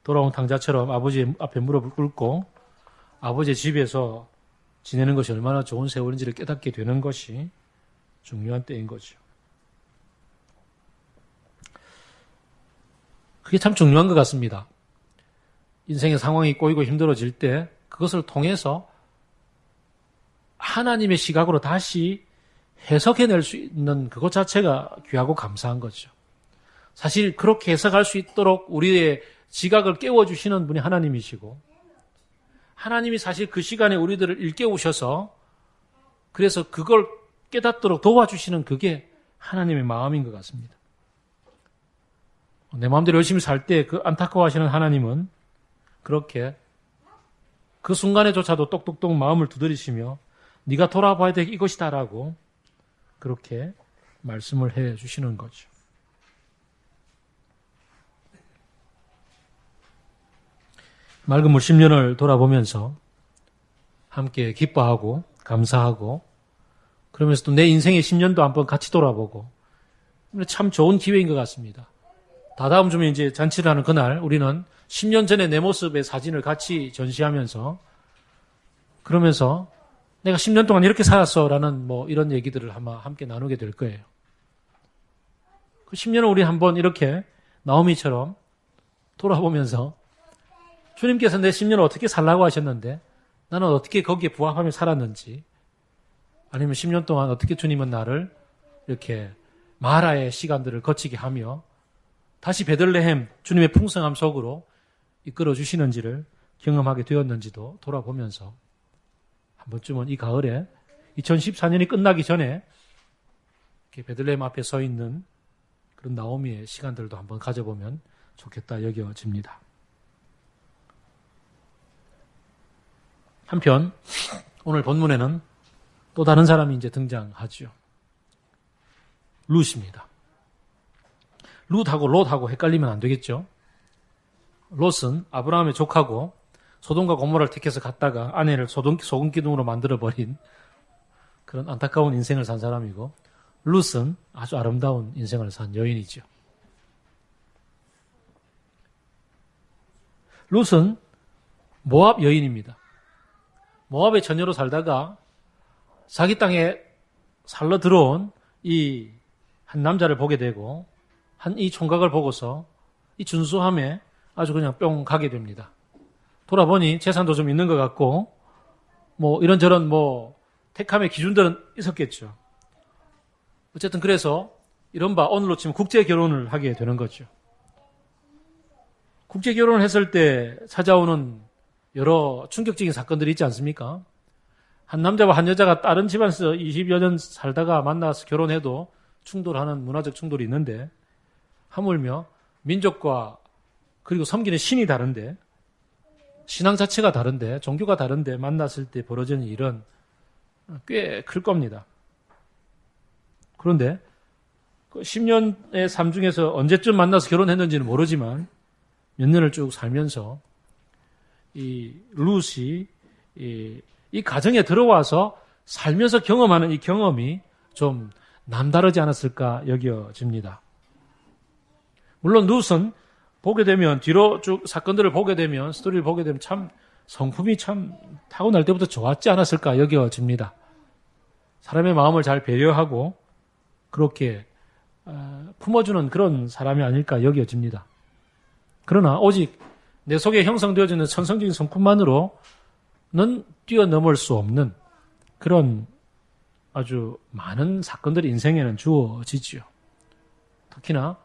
돌아온 탕자처럼 아버지 앞에 무릎을 꿇고 아버지의 집에서 지내는 것이 얼마나 좋은 세월인지를 깨닫게 되는 것이 중요한 때인 거죠. 그게 참 중요한 것 같습니다. 인생의 상황이 꼬이고 힘들어질 때 그것을 통해서 하나님의 시각으로 다시 해석해낼 수 있는 그것 자체가 귀하고 감사한 거죠. 사실 그렇게 해석할 수 있도록 우리의 지각을 깨워주시는 분이 하나님이시고 하나님이 사실 그 시간에 우리들을 일깨우셔서 그래서 그걸 깨닫도록 도와주시는 그게 하나님의 마음인 것 같습니다. 내 마음대로 열심히 살 때 그 안타까워하시는 하나님은 그렇게 그 순간에조차도 똑똑똑 마음을 두드리시며 네가 돌아봐야 될 이것이다라고 그렇게 말씀을 해 주시는 거죠. 맑은 물 10년을 돌아보면서 함께 기뻐하고 감사하고 그러면서 또 내 인생의 10년도 한번 같이 돌아보고 참 좋은 기회인 것 같습니다. 다다음 주면 이제 잔치를 하는 그날 우리는 10년 전에 내 모습의 사진을 같이 전시하면서 그러면서 내가 10년 동안 이렇게 살았어라는 뭐 이런 얘기들을 아마 함께 나누게 될 거예요. 그 10년을 우리 한번 이렇게 나오미처럼 돌아보면서 주님께서 내 10년을 어떻게 살라고 하셨는데 나는 어떻게 거기에 부합하며 살았는지 아니면 10년 동안 어떻게 주님은 나를 이렇게 마라의 시간들을 거치게 하며 다시 베들레헴 주님의 풍성함 속으로 이끌어 주시는지를 경험하게 되었는지도 돌아보면서 한 번쯤은 이 가을에 2014년이 끝나기 전에 이렇게 베들레헴 앞에 서 있는 그런 나오미의 시간들도 한번 가져보면 좋겠다 여겨집니다. 한편 오늘 본문에는 또 다른 사람이 이제 등장하죠. 룻입니다. 룻하고 롯하고 헷갈리면 안 되겠죠. 롯은 아브라함의 족하고 소돔과 고모라를 택해서 갔다가 아내를 소금 기둥으로 만들어버린 그런 안타까운 인생을 산 사람이고 룻은 아주 아름다운 인생을 산 여인이죠. 룻은 모압 여인입니다. 모압의 처녀로 살다가 자기 땅에 살러 들어온 이 한 남자를 보게 되고 한 이 총각을 보고서 이 준수함에 아주 그냥 뿅 가게 됩니다. 돌아보니 재산도 좀 있는 것 같고 뭐 이런저런 뭐 택함의 기준들은 있었겠죠. 어쨌든 그래서 이른바 오늘로 치면 국제 결혼을 하게 되는 거죠. 국제 결혼을 했을 때 찾아오는 여러 충격적인 사건들이 있지 않습니까? 한 남자와 한 여자가 다른 집안에서 20여 년 살다가 만나서 결혼해도 충돌하는 문화적 충돌이 있는데 하물며 민족과 그리고 섬기는 신이 다른데 신앙 자체가 다른데 종교가 다른데 만났을 때 벌어지는 일은 꽤 클 겁니다. 그런데 10년의 삶 중에서 언제쯤 만나서 결혼했는지는 모르지만 몇 년을 쭉 살면서 이 룻이 이 가정에 들어와서 살면서 경험하는 이 경험이 좀 남다르지 않았을까 여겨집니다. 물론 룻은 보게 되면 뒤로 쭉 사건들을 보게 되면 스토리를 보게 되면 참 성품이 참 타고날 때부터 좋았지 않았을까 여겨집니다. 사람의 마음을 잘 배려하고 그렇게 품어주는 그런 사람이 아닐까 여겨집니다. 그러나 오직 내 속에 형성되어지는 천성적인 성품만으로는 뛰어넘을 수 없는 그런 아주 많은 사건들이 인생에는 주어지지요. 특히나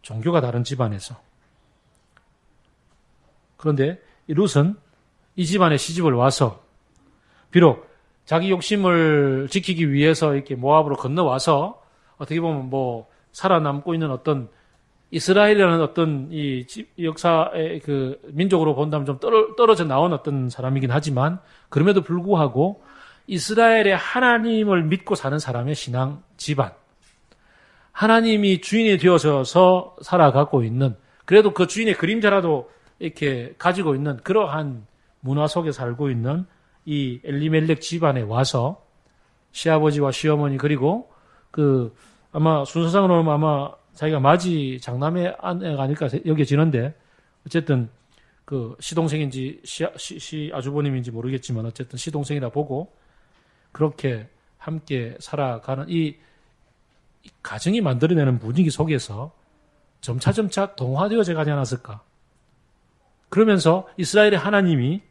종교가 다른 집안에서. 그런데 이 룻은 이 집안에 시집을 와서 비록 자기 욕심을 지키기 위해서 이렇게 모압으로 건너와서 어떻게 보면 뭐 살아남고 있는 어떤 이스라엘이라는 어떤 이 역사의 그 민족으로 본다면 좀 떨어져 나온 어떤 사람이긴 하지만 그럼에도 불구하고 이스라엘의 하나님을 믿고 사는 사람의 신앙 집안, 하나님이 주인이 되어서 살아가고 있는 그래도 그 주인의 그림자라도 이렇게 가지고 있는 그러한 문화 속에 살고 있는 이 엘리멜렉 집안에 와서 시아버지와 시어머니 그리고 그 아마 순서상으로 보면 아마 자기가 맞이 장남의 아내가 아닐까 여겨지는데 어쨌든 그 시동생인지 아주버님인지 모르겠지만 어쨌든 시동생이라 보고 그렇게 함께 살아가는 이 가정이 만들어내는 분위기 속에서 점차점차 동화되어져 가지 않았을까. 그러면서 이스라엘의 하나님이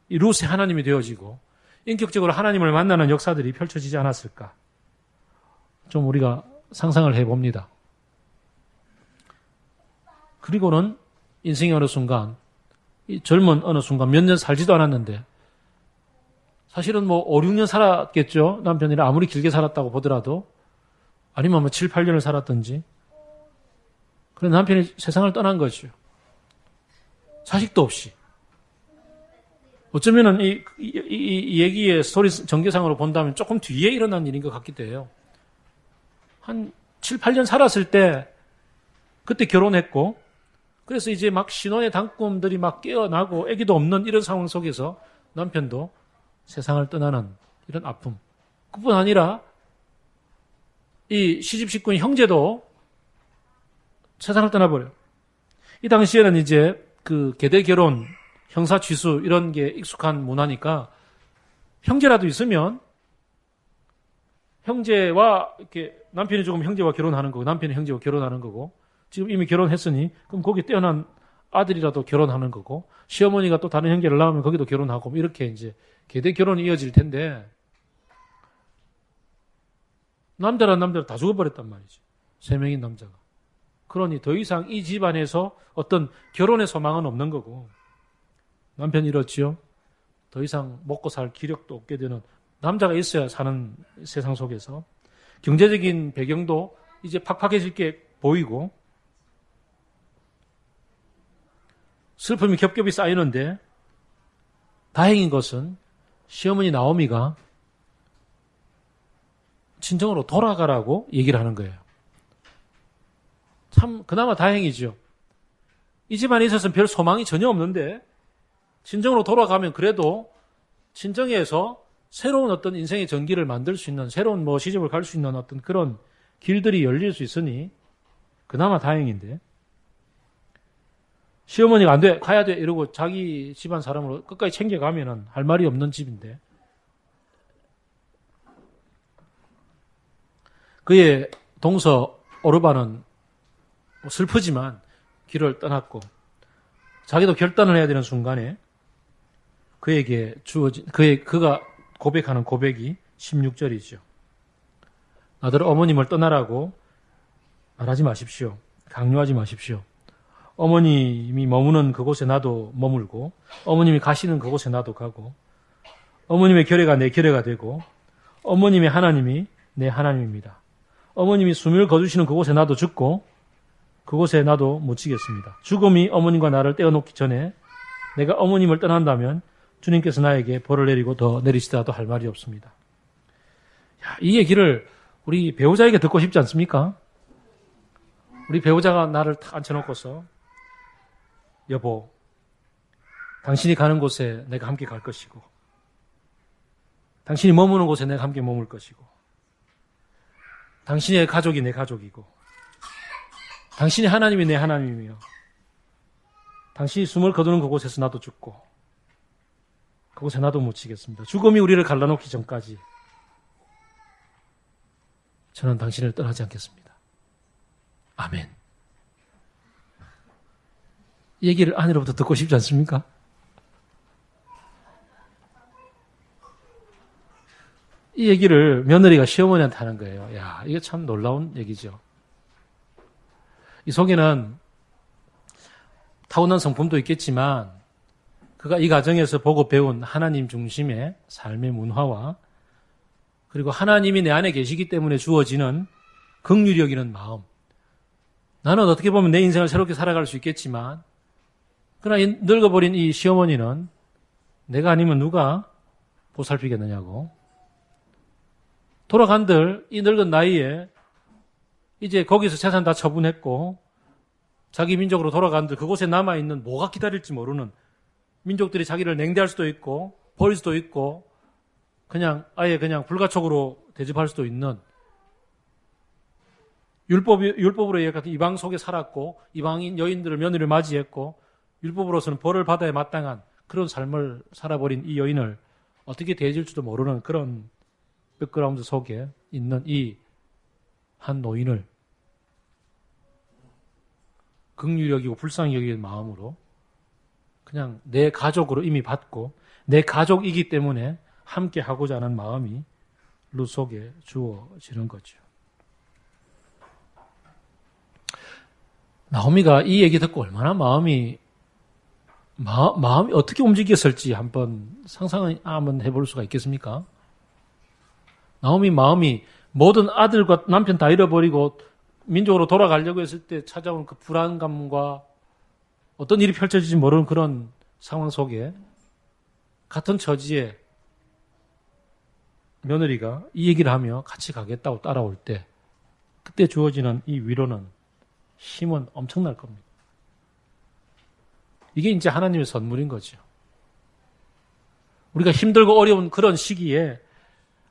이 룻의 하나님이 되어지고 인격적으로 하나님을 만나는 역사들이 펼쳐지지 않았을까. 좀 우리가 상상을 해봅니다. 그리고는 인생의 어느 순간, 이 젊은 어느 순간 몇 년 살지도 않았는데 사실은 뭐 5, 6년 살았겠죠. 남편이랑 아무리 길게 살았다고 보더라도 아니면 뭐 7, 8년을 살았든지. 그런 남편이 세상을 떠난 거죠. 자식도 없이. 어쩌면은 이 얘기의 스토리 전개상으로 본다면 조금 뒤에 일어난 일인 것 같기도 해요. 한 7, 8년 살았을 때 그때 결혼했고 그래서 이제 막 신혼의 단꿈들이 막 깨어나고 아기도 없는 이런 상황 속에서 남편도 세상을 떠나는 이런 아픔. 그뿐 아니라 이 시집 식구인 형제도 세상을 떠나버려요. 이 당시에는 이제 그 계대 결혼, 형사 취수 이런 게 익숙한 문화니까 형제라도 있으면 형제와 이렇게 남편이 조금 형제와 결혼하는 거고 남편이 형제와 결혼하는 거고 지금 이미 결혼했으니 그럼 거기 태어난 아들이라도 결혼하는 거고 시어머니가 또 다른 형제를 낳으면 거기도 결혼하고 뭐 이렇게 이제 계대 결혼이 이어질 텐데 남자란 남자를 다 죽어버렸단 말이죠. 3명인 남자가. 그러니 더 이상 이 집안에서 어떤 결혼의 소망은 없는 거고 남편이 이렇지요. 더 이상 먹고 살 기력도 없게 되는 남자가 있어야 사는 세상 속에서 경제적인 배경도 이제 팍팍해질 게 보이고 슬픔이 겹겹이 쌓이는데 다행인 것은 시어머니 나오미가 친정으로 돌아가라고 얘기를 하는 거예요. 참 그나마 다행이죠. 이 집안에 있어서는 별 소망이 전혀 없는데 친정으로 돌아가면 그래도 친정에서 새로운 어떤 인생의 전기를 만들 수 있는 새로운 뭐 시집을 갈 수 있는 어떤 그런 길들이 열릴 수 있으니 그나마 다행인데 시어머니가 안 돼, 가야 돼 이러고 자기 집안 사람으로 끝까지 챙겨가면은 할 말이 없는 집인데 그의 동서 오르반은 슬프지만 길을 떠났고 자기도 결단을 해야 되는 순간에 그에게 주어진 그가 고백하는 고백이 16절이죠. 아들 어머님을 떠나라고 말하지 마십시오. 강요하지 마십시오. 어머님이 머무는 그곳에 나도 머물고 어머님이 가시는 그곳에 나도 가고 어머님의 결례가 내 결례가 되고 어머님의 하나님이 내 하나님입니다. 어머님이 숨을 거두시는 그곳에 나도 죽고 그곳에 나도 묻히겠습니다. 죽음이 어머님과 나를 떼어놓기 전에 내가 어머님을 떠난다면 주님께서 나에게 벌을 내리고 더 내리시더라도 할 말이 없습니다. 이 얘기를 우리 배우자에게 듣고 싶지 않습니까? 우리 배우자가 나를 탁 앉혀놓고서 여보, 당신이 가는 곳에 내가 함께 갈 것이고 당신이 머무는 곳에 내가 함께 머물 것이고 당신의 가족이 내 가족이고 당신의 하나님이 내 하나님이며 당신이 숨을 거두는 그곳에서 나도 죽고 그곳에 나도 묻히겠습니다. 죽음이 우리를 갈라놓기 전까지 저는 당신을 떠나지 않겠습니다. 아멘. 이 얘기를 아내로부터 듣고 싶지 않습니까? 이 얘기를 며느리가 시어머니한테 하는 거예요. 야, 이게 참 놀라운 얘기죠. 이 속에는 타고난 성품도 있겠지만 그가 이 가정에서 보고 배운 하나님 중심의 삶의 문화와 그리고 하나님이 내 안에 계시기 때문에 주어지는 긍휼히 여기는 마음. 나는 어떻게 보면 내 인생을 새롭게 살아갈 수 있겠지만 그러나 이 늙어버린 이 시어머니는 내가 아니면 누가 보살피겠느냐고. 돌아간들 이 늙은 나이에 이제 거기서 재산 다 처분했고 자기 민족으로 돌아간들 그곳에 남아있는 뭐가 기다릴지 모르는 민족들이 자기를 냉대할 수도 있고 버릴 수도 있고 그냥 아예 그냥 불가촉으로 대접할 수도 있는 율법으로 예약한 이방 속에 살았고 이방인 여인들을 며느리를 맞이했고 율법으로서는 벌을 받아야 마땅한 그런 삶을 살아버린 이 여인을 어떻게 대해줄지도 모르는 그런 백그라운드 속에 있는 이 한 노인을 긍휼히 여기고 불쌍히 여기는 마음으로 그냥 내 가족으로 이미 받고 내 가족이기 때문에 함께 하고자 하는 마음이 룻 속에 주어지는 거죠. 나오미가 이 얘기 듣고 얼마나 마음이 어떻게 움직였을지 한번 상상을 한번 해볼 수가 있겠습니까? 나오미 마음이 모든 아들과 남편 다 잃어버리고 민족으로 돌아가려고 했을 때 찾아온 그 불안감과 어떤 일이 펼쳐질지 모르는 그런 상황 속에 같은 처지에 며느리가 이 얘기를 하며 같이 가겠다고 따라올 때 그때 주어지는 이 위로는 힘은 엄청날 겁니다. 이게 이제 하나님의 선물인 거죠. 우리가 힘들고 어려운 그런 시기에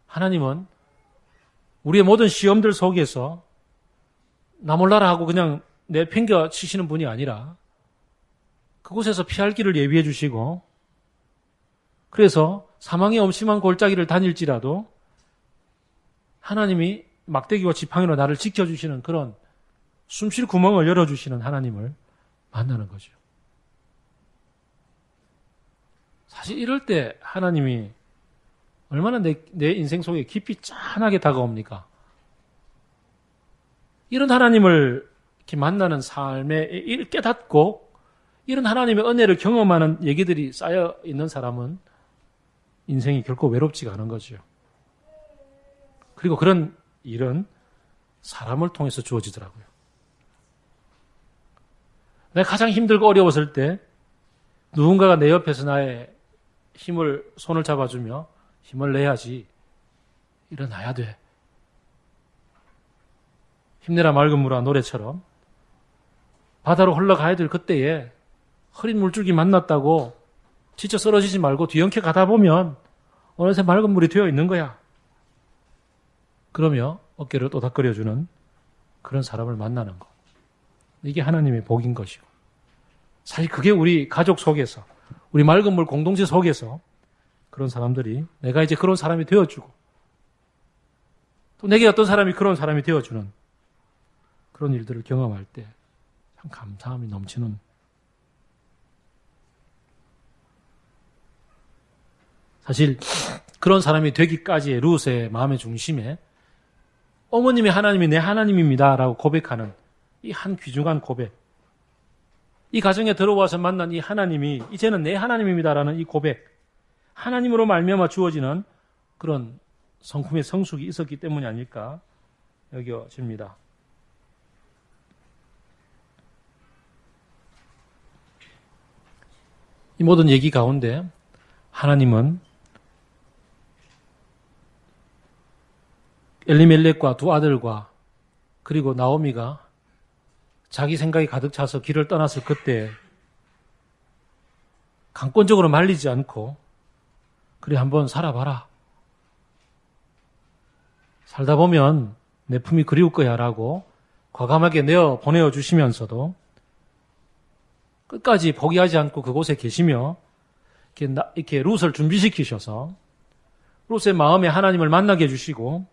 하나님은 우리의 모든 시험들 속에서 나 몰라라 하고 그냥 내팽겨 치시는 분이 아니라 그곳에서 피할 길을 예비해 주시고 그래서 사망의 엄심한 골짜기를 다닐지라도 하나님이 막대기와 지팡이로 나를 지켜주시는 그런 숨쉴 구멍을 열어주시는 하나님을 만나는 거죠. 사실 이럴 때 하나님이 얼마나 내 인생 속에 깊이 짠하게 다가옵니까? 이런 하나님을 이렇게 만나는 삶에 깨닫고 이런 하나님의 은혜를 경험하는 얘기들이 쌓여 있는 사람은 인생이 결코 외롭지가 않은 거죠. 그리고 그런 일은 사람을 통해서 주어지더라고요. 내가 가장 힘들고 어려웠을 때 누군가가 내 옆에서 나의 손을 잡아주며 힘을 내야지 일어나야 돼. 힘내라 맑은 물아 노래처럼 바다로 흘러가야 될 그때에 흐린 물줄기 만났다고 지쳐 쓰러지지 말고 뒤엉켜 가다 보면 어느새 맑은 물이 되어 있는 거야. 그러며 어깨를 또닥거려주는 그런 사람을 만나는 것. 이게 하나님의 복인 것이고 사실 그게 우리 가족 속에서 우리 맑은 물 공동체 속에서 그런 사람들이 내가 이제 그런 사람이 되어주고 또 내게 어떤 사람이 그런 사람이 되어주는 그런 일들을 경험할 때 참 감사함이 넘치는 사실 그런 사람이 되기까지의 룻의 마음의 중심에 어머님이 하나님이 내 하나님입니다 라고 고백하는 이 한 귀중한 고백 이 가정에 들어와서 만난 이 하나님이 이제는 내 하나님입니다라는 이 고백 하나님으로 말미암아 주어지는 그런 성품의 성숙이 있었기 때문이 아닐까 여겨집니다. 이 모든 얘기 가운데 하나님은 엘리멜렉과 두 아들과 그리고 나오미가 자기 생각이 가득 차서 길을 떠났을 그때 강권적으로 말리지 않고 그래 한번 살아봐라. 살다 보면 내 품이 그리울 거야 라고 과감하게 보내어 주시면서도 끝까지 포기하지 않고 그곳에 계시며 이렇게 룻을 준비시키셔서 룻의 마음에 하나님을 만나게 해주시고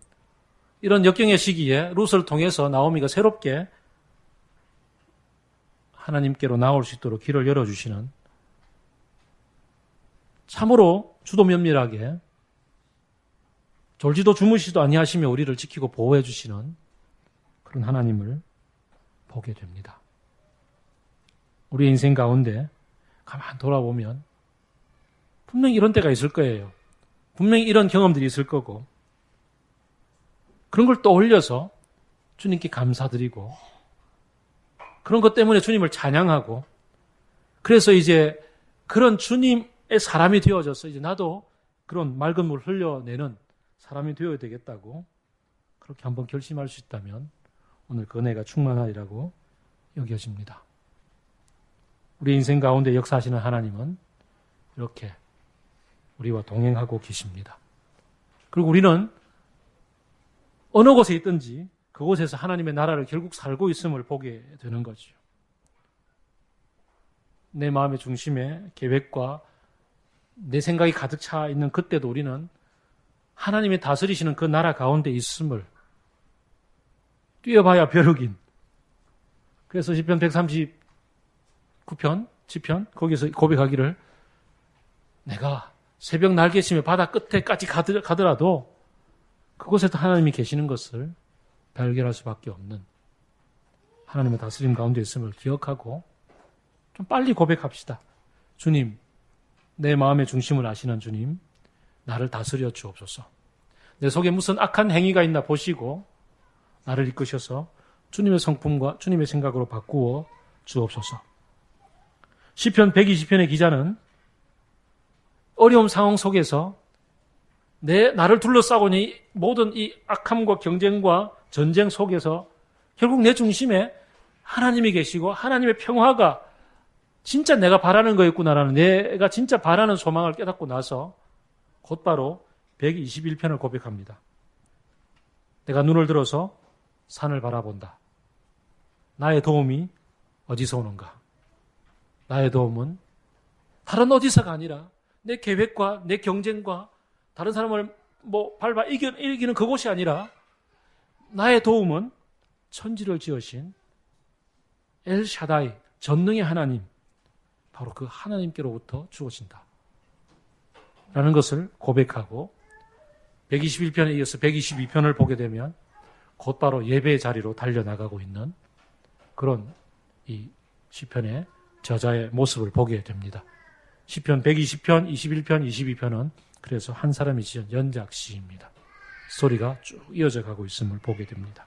이런 역경의 시기에 룻을 통해서 나오미가 새롭게 하나님께로 나올 수 있도록 길을 열어주시는 참으로 주도 면밀하게 졸지도 주무시도 아니하시며 우리를 지키고 보호해 주시는 그런 하나님을 보게 됩니다. 우리 인생 가운데 가만 돌아보면 분명히 이런 때가 있을 거예요. 분명히 이런 경험들이 있을 거고 그런 걸 떠올려서 주님께 감사드리고 그런 것 때문에 주님을 찬양하고 그래서 이제 그런 주님의 사람이 되어져서 이제 나도 그런 맑은 물 흘려내는 사람이 되어야 되겠다고 그렇게 한번 결심할 수 있다면 오늘 그 은혜가 충만하리라고 여겨집니다. 우리 인생 가운데 역사하시는 하나님은 이렇게 우리와 동행하고 계십니다. 그리고 우리는 어느 곳에 있든지 그곳에서 하나님의 나라를 결국 살고 있음을 보게 되는 거죠. 내 마음의 중심에 계획과 내 생각이 가득 차 있는 그때도 우리는 하나님이 다스리시는 그 나라 가운데 있음을 뛰어봐야 벼룩인 그래서 시편 139편 시편 거기서 고백하기를 내가 새벽 날개치며 바다 끝에까지 가더라도 그곳에도 하나님이 계시는 것을 발견할 수밖에 없는 하나님의 다스림 가운데 있음을 기억하고 좀 빨리 고백합시다. 주님, 내 마음의 중심을 아시는 주님, 나를 다스려 주옵소서. 내 속에 무슨 악한 행위가 있나 보시고 나를 이끄셔서 주님의 성품과 주님의 생각으로 바꾸어 주옵소서. 시편 120편의 기자는 어려운 상황 속에서 나를 둘러싸고 있는 모든 이 악함과 경쟁과 전쟁 속에서 결국 내 중심에 하나님이 계시고 하나님의 평화가 진짜 내가 바라는 거였구나라는 내가 진짜 바라는 소망을 깨닫고 나서 곧바로 121편을 고백합니다. 내가 눈을 들어서 산을 바라본다. 나의 도움이 어디서 오는가? 나의 도움은 다른 어디서가 아니라 내 계획과 내 경쟁과 다른 사람을 밟아 이기는 그곳이 아니라 나의 도움은 천지를 지으신 엘샤다이, 전능의 하나님, 바로 그 하나님께로부터 주어진다. 라는 것을 고백하고 121편에 이어서 122편을 보게 되면 곧바로 예배의 자리로 달려나가고 있는 그런 이 시편의 저자의 모습을 보게 됩니다. 시편 120편, 21편, 22편은 그래서 한 사람이 지은 연작시입니다. 스토리가 쭉 이어져 가고 있음을 보게 됩니다.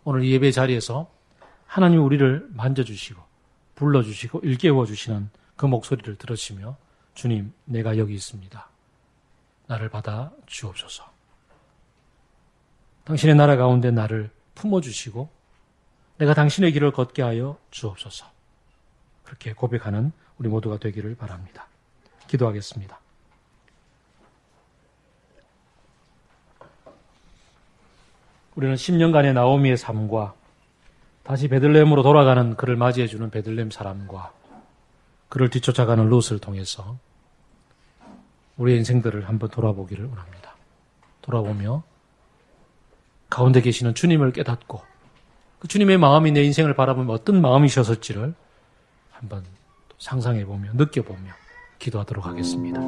오늘 이 예배 자리에서 하나님 우리를 만져주시고 불러주시고 일깨워 주시는 그 목소리를 들으시며 주님, 내가 여기 있습니다. 나를 받아 주옵소서. 당신의 나라 가운데 나를 품어주시고 내가 당신의 길을 걷게 하여 주옵소서. 그렇게 고백하는 우리 모두가 되기를 바랍니다. 기도하겠습니다. 우리는 10년간의 나오미의 삶과 다시 베들레헴으로 돌아가는 그를 맞이해주는 베들레헴 사람과 그를 뒤쫓아가는 롯을 통해서 우리의 인생들을 한번 돌아보기를 원합니다. 돌아보며 가운데 계시는 주님을 깨닫고 그 주님의 마음이 내 인생을 바라보면 어떤 마음이셨을지를 한번 상상해보며 느껴보며 기도하도록 하겠습니다.